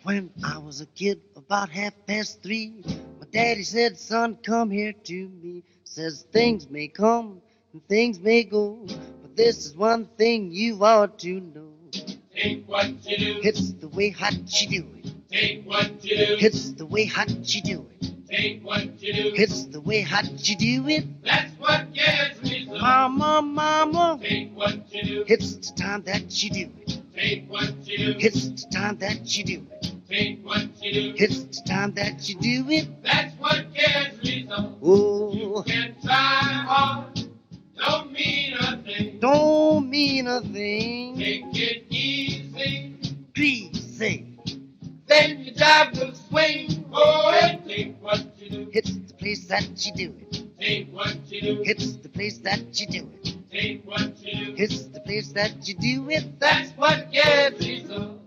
When I was a kid, about 3:30, my daddy said, son, come here to me. Says things may come and things may go, but this is one thing you ought to know. Take what you do. It's the way hot you do it. Take what you do. It's the way hot you do it. Take what you do. It's the way hot you do it. That's what gets me so. Mama, mama. Take what you do. It's the time that you do it. Take what you do. It's the time that you do it. Take what you do. It's the time that you do it. That's what gets me so. Oh, You can try hard. Don't mean a thing. don't mean a thing. Take it easy. Greasy. Then your job will swing. Oh, and take what you do. It's the place that you do it. Take what you do. It's the place that you do it. Take what you do. It's the place that you do it. That's what gets me so.